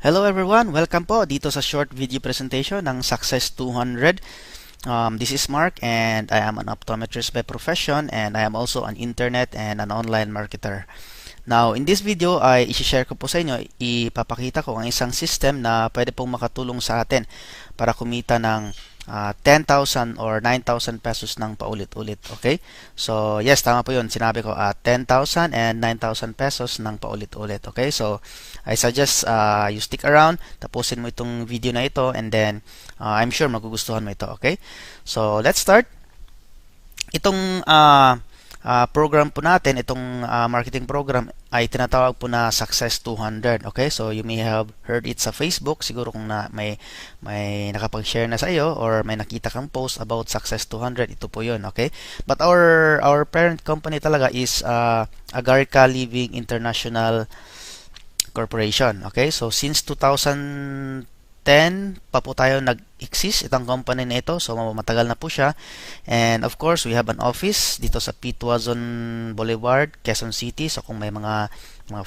Hello everyone! Welcome po dito sa short video presentation ng Success 200. This is Mark and I am an optometrist by profession and I am also an internet and an online marketer. Now, in this video ay i-share ko po sa inyo, ipapakita ko ang isang system na pwede pong makatulong sa atin para kumita ng 10,000 or 9,000 pesos ng paulit-ulit. Okay? So, yes, tama po yun. Sinabi ko 10,000 and 9,000 pesos ng paulit-ulit. Okay? So, I suggest you stick around, tapusin mo itong video na ito and then I'm sure magugustuhan mo ito. Okay? So, let's start. Itong program po natin, itong marketing program ay tinatawag po na Success 200. Okay? So, you may have heard it sa Facebook. Siguro kung may nakapag-share na sa iyo or may nakita kang post about Success 200, ito po yun. Okay? But our parent company talaga is Agarica Living International Corporation. Okay? So, since 2010 pa po tayo nag-exist itong company na ito. So, matagal na po siya. And of course, we have an office dito sa P. Tuazon Boulevard, Quezon City. So, kung may mga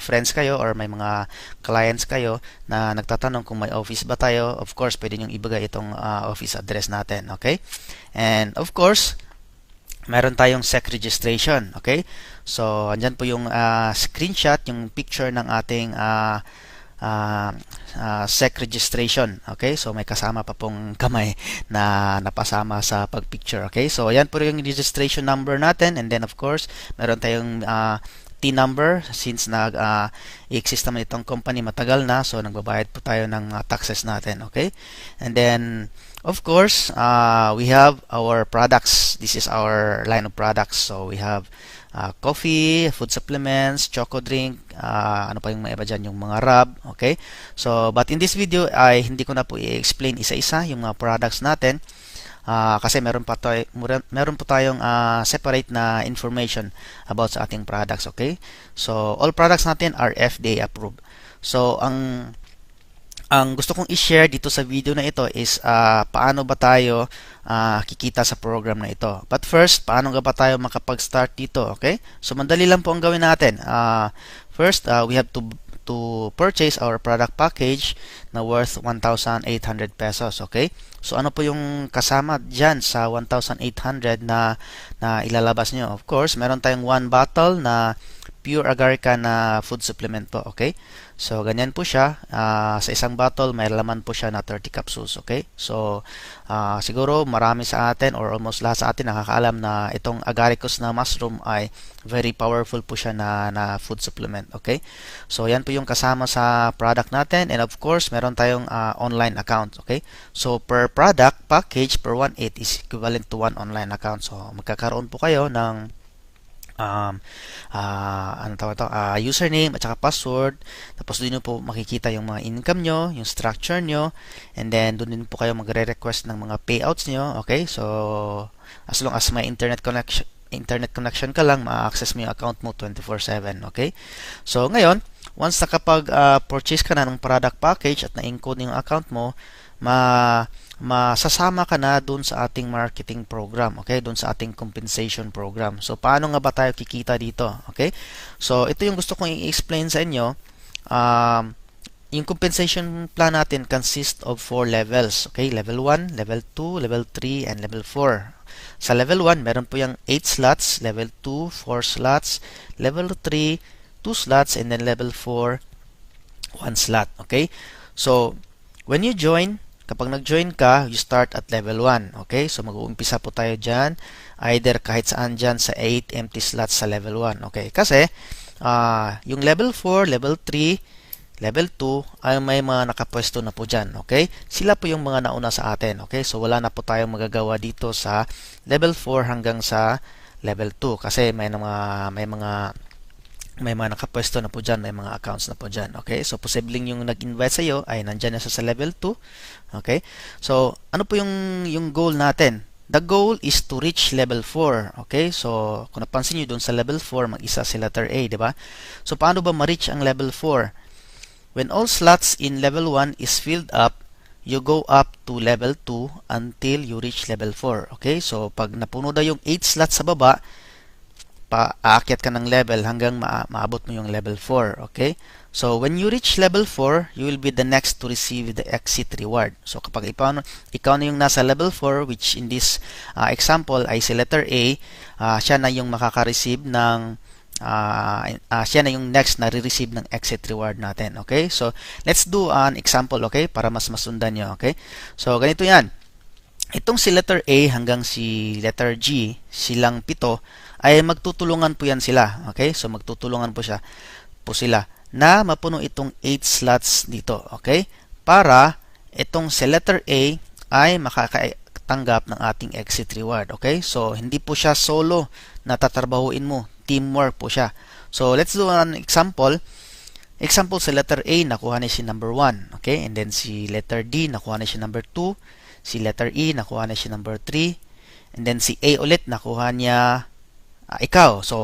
friends kayo or may mga clients kayo na nagtatanong kung may office ba tayo, of course, pwede nyo ibigay itong office address natin. Okay? And of course, meron tayong SEC registration. Okay? So, andyan po yung screenshot, yung picture ng ating SEC registration. Okay? So, may kasama pa pong kamay na napasama sa pagpicture. Okay? So, ayan po yung registration number natin. And then, of course, meron tayong T number since nag-exist naman itong company matagal na. So, nagbabayad po tayo ng taxes natin. Okay? And then, of course, we have our products. This is our line of products. So, we have coffee, food supplements, choco drink, ano pa yung mga iba dyan, yung mga rub, okay? So, but in this video, ay hindi ko na po i-explain isa-isa yung mga products natin kasi meron po tayong separate na information about sa ating products, okay? So, all products natin are FDA approved. So, ang gusto kong i-share dito sa video na ito is paano ba tayo kikita sa program na ito. But first, paano nga ba tayo makapag-start dito? Okay? So, mandali lang po ang gawin natin. First, we have to purchase our product package na worth 1,800 pesos. Okay? So, ano po yung kasama dyan sa 1,800 na ilalabas nyo? Of course, meron tayong 1 bottle na pure Agarica na food supplement po. Okay? So, ganyan po siya. Sa isang bottle, may laman po siya na 30 capsules. Okay? So, siguro marami sa atin or almost lahat sa atin nakakaalam na itong agaricus na mushroom ay very powerful po siya na food supplement. Okay? So, yan po yung kasama sa product natin. And of course, meron tayong online account. Okay? So, per product package, per 1.8 is equivalent to 1 online account. So, magkakaroon po kayo ng username at saka password. Tapos doon nyo po makikita yung mga income nyo, yung structure nyo, and then doon din po kayo magre-request ng mga payouts nyo. Okay? So, as long as may internet connection ka lang, ma-access mo yung account mo 24/7. Okay? So, ngayon, once nakapag-purchase ka na ng product package at na-encode yung account mo, masasama ka na dun sa ating marketing program, okay? Dun sa ating compensation program. So, paano nga ba tayo kikita dito? Okay? So, ito yung gusto kong i-explain sa inyo. Yung compensation plan natin consists of 4 levels. Okay? Level 1, Level 2, Level 3, and Level 4. Sa Level 1, meron po yung 8 slots. Level 2, 4 slots. Level 3, 2 slots. And then Level 4, 1 slot. Okay? So, when you join, kapag nag-join ka, you start at level 1. Okay? So, mag-uumpisa po tayo dyan. Either kahit saan dyan sa 8 empty slots sa level 1. Okay? Kasi, yung level 4, level 3, level 2, ay may mga nakapwesto na po dyan. Okay? Sila po yung mga nauna sa atin. Okay? So, wala na po tayong magagawa dito sa level 4 hanggang sa level 2. Kasi may mga nakapwesto na po dyan, may mga accounts na po dyan. Okay? So, posibleng yung nag-invite sa iyo ay nandyan na sa level 2. Okay? So, ano po yung goal natin? The goal is to reach level 4. Okay? So, kung napansin nyo dun sa level 4, mag-isa si letter A, di ba? So, paano ba ma-reach ang level 4? When all slots in level 1 is filled up, you go up to level 2 until you reach level 4. Okay? So, pag napuno na yung 8 slots sa baba, aakyat ka ng level hanggang maabot mo yung level 4. Okay? So, when you reach level 4, you will be the next to receive the exit reward. So, kapag ikaw na yung nasa level 4, which in this example ay si letter A, siya na yung makaka-receive ng siya na yung next na re-receive ng exit reward natin. Okay? So, let's do an example, okay? Para mas masundan nyo, okay? So, ganito yan. Itong si letter A hanggang si letter G, silang 7, ay magtutulungan po yan sila. Okay? So, magtutulungan po sila na mapuno itong 8 slots dito. Okay? Para itong si letter A ay makakatanggap ng ating exit reward. Okay? So, hindi po siya solo na tatrabahuin mo. Teamwork po siya. So, let's do an example. Example, si letter A, nakuha niya si number 1. Okay? And then si letter D, nakuha niya si number 2. Si letter E, nakuha na siya number 3. And then si A ulit, nakuha niya ikaw. So,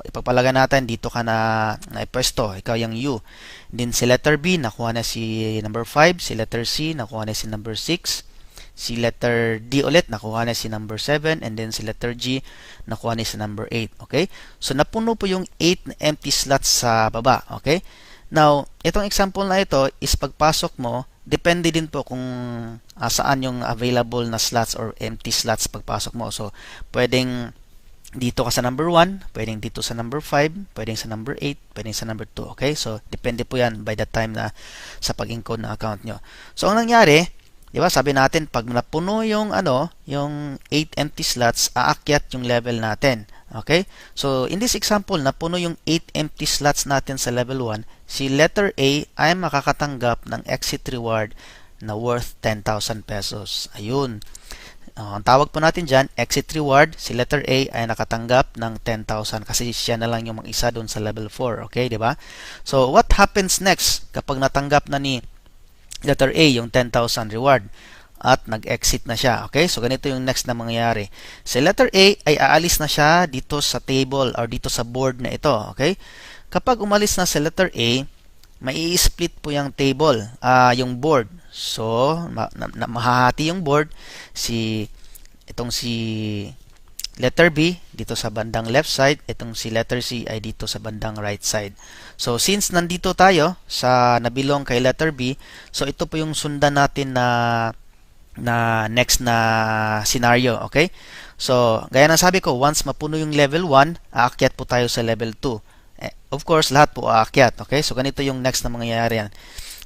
ipagpalaga natin, dito ka na pwesto. Ikaw yung U. And then si letter B, nakuha na si number 5. Si letter C, nakuha na si number 6. Si letter D ulit, nakuha na si number 7. And then si letter G, nakuha na si number 8. Okay? So, napuno po yung 8 na empty slots sa baba. Okay? Now, itong example na ito is pagpasok mo, depende din po kung saan yung available na slots or empty slots pagpasok mo. So, pwedeng dito ka sa number 1, pwedeng dito sa number 5, pwedeng sa number 8, pwedeng sa number 2. Okay? So, depende po yan by the time na sa pag-encode ng account nyo. So, ang nangyari, di ba, sabi natin, pag napuno yung, yung 8 empty slots, aakyat yung level natin. Okay? So, in this example, napuno yung 8 empty slots natin sa level 1, si letter A ay makakatanggap ng exit reward na worth 10,000 pesos. Ayun. Ang tawag po natin dyan, exit reward, si letter A ay nakatanggap ng 10,000 kasi siya na lang yung mag-isa doon sa level 4. Okay, di ba? So, what happens next kapag natanggap na ni letter A yung 10,000 reward at nag-exit na siya? Okay, so ganito yung next na mangyayari. Si letter A ay aalis na siya dito sa table or dito sa board na ito. Okay? Kapag umalis na si letter A, mai-split po yung table, yung board. So, mahahati yung board. Itong si letter B dito sa bandang left side, itong si letter C ay dito sa bandang right side. So, since nandito tayo sa nabilong kay letter B, so ito po yung sundan natin na next na scenario. Okay? So, gaya ng sabi ko, once mapuno yung level 1, aakyat po tayo sa level 2. Of course, lahat po aakyat. Okay? So, ganito yung next na mangyayari yan.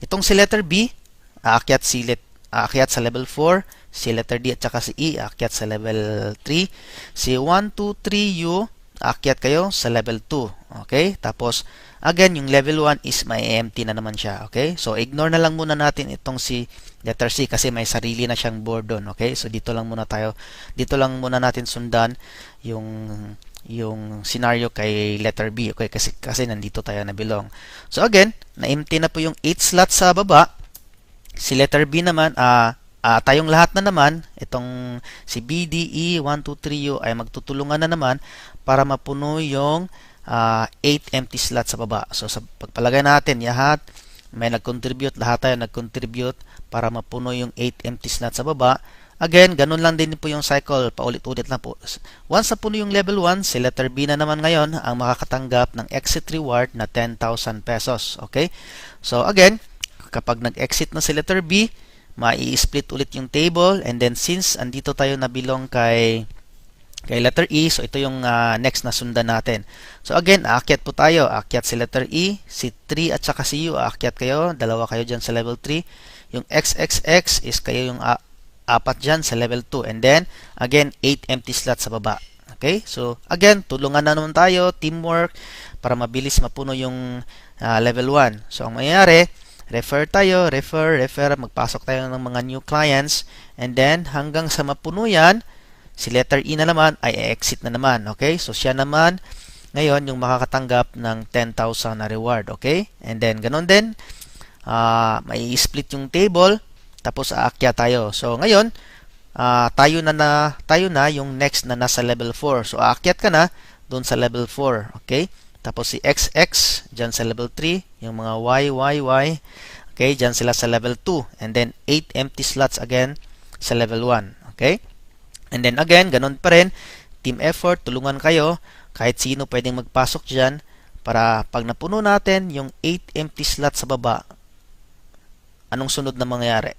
Itong si letter B, aakyat sa level 4. Si letter D at saka si E, aakyat sa level 3. Si 1, 2, 3, U, aakyat kayo sa level 2. Okay? Tapos, again, yung level 1 is may empty na naman siya. Okay? So, ignore na lang muna natin itong si letter C kasi may sarili na siyang board doon. Okay? So, dito lang muna natin sundan yung scenario kay letter B. Okay? Kasi nandito tayo na belong. So, again, na-empty na po yung 8 slots sa baba. Si letter B naman, tayong lahat na naman, itong si B, D, E, 1, 2, 3, U ay magtutulungan na naman para mapuno yung 8 empty slots sa baba. So, sa pagpalagay natin, lahat tayo nag-contribute para mapuno yung 8 empty slots sa baba. Again, ganun lang din po yung cycle, paulit-ulit lang po. Once napuno yung level 1, si letter B na naman ngayon ang makakatanggap ng exit reward na 10,000 pesos. Okay? So, again, kapag nag-exit na si letter B, mai-split ulit yung table, and then since andito tayo nabilong kay letter E, so ito yung next na sundan natin. So again, aakyat po tayo. Aakyat si letter E, si 3 at saka si U, aakyat kayo. Dalawa kayo dyan sa level 3. Yung XXX is kayo yung apat dyan sa level 2. And then, again, 8 empty slots sa baba. Okay? So, again, tulungan na naman tayo, teamwork, para mabilis mapuno yung level 1. So, ang mangyayari, refer tayo, refer, magpasok tayo ng mga new clients, and then hanggang sa mapuno yan, si letter E na naman ay exit na naman. Okay? So, siya naman ngayon yung makakatanggap ng 10,000 na reward. Okay? And then, ganun din, may split yung table, tapos aakyat tayo. So, ngayon, tayo na yung next na nasa level 4. So, aakyat ka na doon sa level 4. Okay? Tapos si XX, dyan sa level 3. Yung mga Y. Okay? Dyan sila sa level 2. And then, 8 empty slots again sa level 1. Okay? And then again, ganun pa rin. Team effort, tulungan kayo Kahit sino pwedeng magpasok dyan para pag napuno natin yung 8 empty slot sa baba, anong sunod na mangyayari?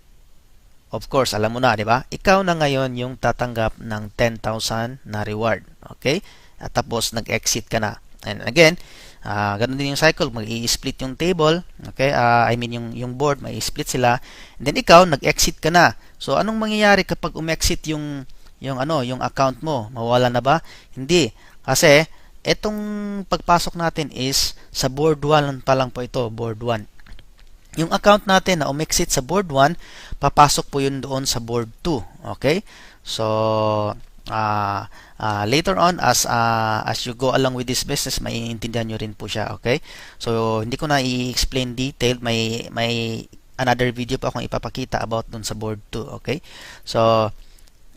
Of course, alam mo na, di ba? Ikaw na ngayon yung tatanggap ng 10,000 na reward. Okay? At tapos, nag-exit ka na. And again, ganun din yung cycle. Mag-i-split yung table. Okay? I mean, yung board, mag-i-split sila. And then, ikaw, nag-exit ka na. So, anong mangyayari kapag umexit yung account mo? Mawala na ba? Hindi. Kasi, etong pagpasok natin is sa board 1 pa lang po ito. Board 1. Yung account natin na umexit sa board 1, papasok po yun doon sa board 2. Okay? So, later on, as you go along with this business, maiintindihan nyo rin po siya. Okay? So, hindi ko na i-explain detailed. May another video pa akong ipapakita about doon sa board 2. Okay? So,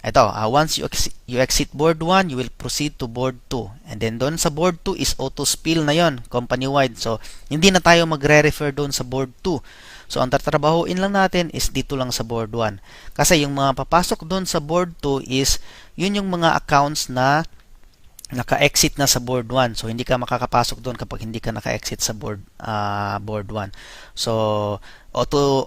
ito, once you exit board 1, you will proceed to board 2. And then doon sa board 2 is auto spill na yon, company-wide. So, hindi na tayo magre-refer doon sa board 2. So, ang tatrabahuin lang natin is dito lang sa board 1. Kasi yung mga papasok doon sa board 2 is, yun yung mga accounts na naka-exit na sa board 1. So, hindi ka makakapasok doon kapag hindi ka naka-exit sa board 1. So, auto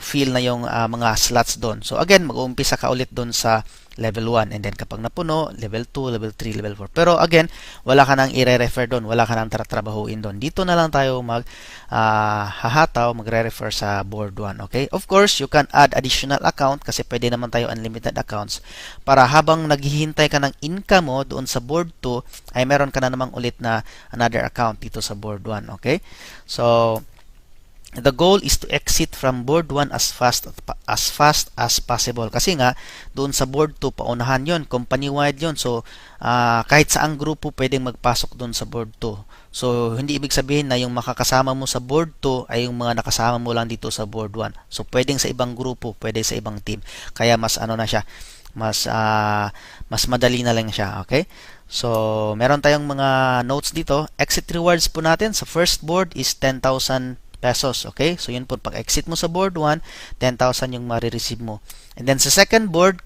fill na yung mga slots doon. So, again, mag-uumpisa ka ulit doon sa level 1. And then, kapag napuno, level 2, level 3, level 4. Pero, again, wala ka nang i-refer doon. Wala ka nang tatrabahuin doon. Dito na lang tayo magre-refer sa board 1. Okay? Of course, you can add additional account kasi pwede naman tayo unlimited accounts para habang naghihintay ka ng income mo doon sa board 2, ay meron ka na namang ulit na another account dito sa board 1. Okay? So, the goal is to exit from board 1 as fast as possible. Kasi nga, doon sa board 2, paunahan yon, company-wide yon. So, kahit saang grupo pwedeng magpasok doon sa board 2. So, hindi ibig sabihin na yung makakasama mo sa board 2 ay yung mga nakasama mo lang dito sa board 1. So, pwedeng sa ibang grupo, pwedeng sa ibang team. Kaya mas mas madali na lang siya. Okay? So, meron tayong mga notes dito. Exit rewards po natin sa first board is 10,000 pesos. Okay? So, yun po. Pag exit mo sa board 1, 10,000 yung marireceive mo. And then, sa second board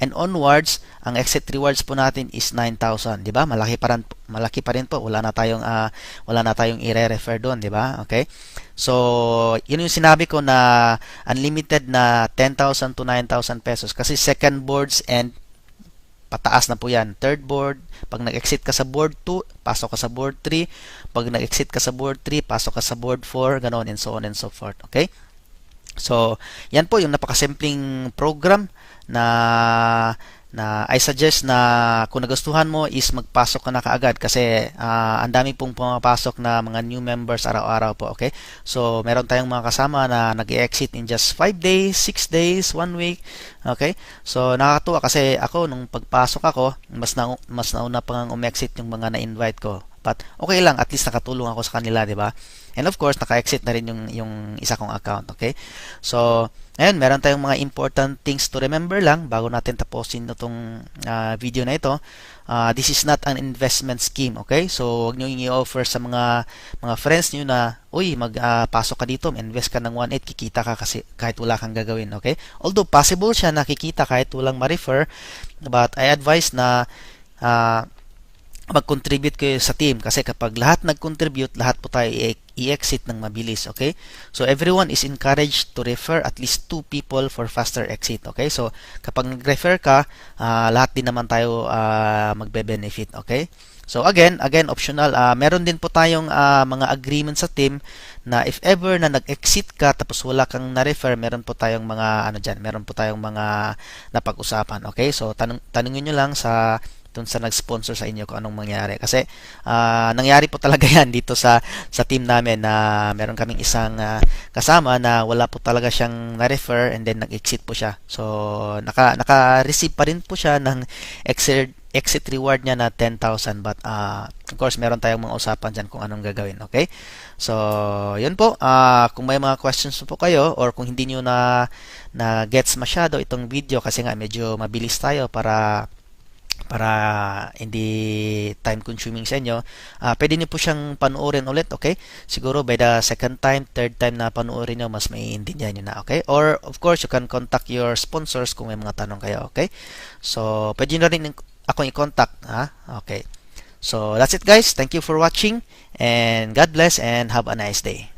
and onwards, ang exit rewards po natin is 9,000. Diba? Malaki pa rin po. Wala na tayong i-refer doon. Diba? Okay? So, yun yung sinabi ko na unlimited na 10,000 to 9,000 pesos. Kasi second boards and pataas na po yan. Third board, pag nag-exit ka sa board 2, pasok ka sa board 3. Pag nag-exit ka sa board 3, pasok ka sa board 4, ganoon and so on and so forth. Okay? So, yan po yung napakasimpleng program na I suggest na kung nagustuhan mo is magpasok ka na kaagad kasi ang dami pong pumapasok na mga new members araw-araw po. Okay? So, meron tayong mga kasama na nag-exit in just 5 days, 6 days, 1 week. Okay? So, nakakatuwa kasi ako, nung pagpasok ako, mas nauna pang umexit yung mga na-invite ko. But, okay lang, at least nakatulong ako sa kanila, di ba? And of course, naka-exit na rin yung isa kong account. Okay? So, ayun, meron tayong mga important things to remember lang bago natin tapusin itong video na ito. This is not an investment scheme. Okay? So, huwag nyo i-offer sa mga friends nyo na, uy, magpasok ka dito, invest ka ng 1.8, kikita ka kasi kahit wala kang gagawin. Okay? Although, possible siya na kikita kahit walang ma-refer, but I advise na mag-contribute kayo sa team kasi kapag lahat nag-contribute, lahat po tayo i-exit ng mabilis. Okay? So, everyone is encouraged to refer at least 2 people for faster exit. Okay? So, kapag nag-refer ka, lahat din naman tayo magbe-benefit. Okay? So, again, optional. Meron din po tayong mga agreement sa team na if ever na nag-exit ka tapos wala kang na-refer, meron po tayong mga meron po tayong mga napag-usapan. Okay? So, tanungin nyo lang sa nag-sponsor sa inyo kung anong mangyari. Kasi nangyari po talaga yan dito sa team namin na meron kaming isang kasama na wala po talaga siyang na-refer and then nag-exit po siya. So, naka-receive pa rin po siya ng exit reward niya na 10,000 but of course, meron tayong mga usapan dyan kung anong gagawin. Okay? So, yun po. Kung may mga questions po kayo or kung hindi nyo na gets masyado itong video kasi nga medyo mabilis tayo para hindi time consuming sa inyo, pwede niyo po siyang panoorin ulit. Okay? Siguro by the second time, third time na panoorin niyo, mas maiintindihan niyo na. Okay? Or of course, you can contact your sponsors kung may mga tanong kayo. Okay? So, pwede niyo rin akong i-contact. Ha? Okay. So, that's it guys. Thank you for watching and God bless and have a nice day.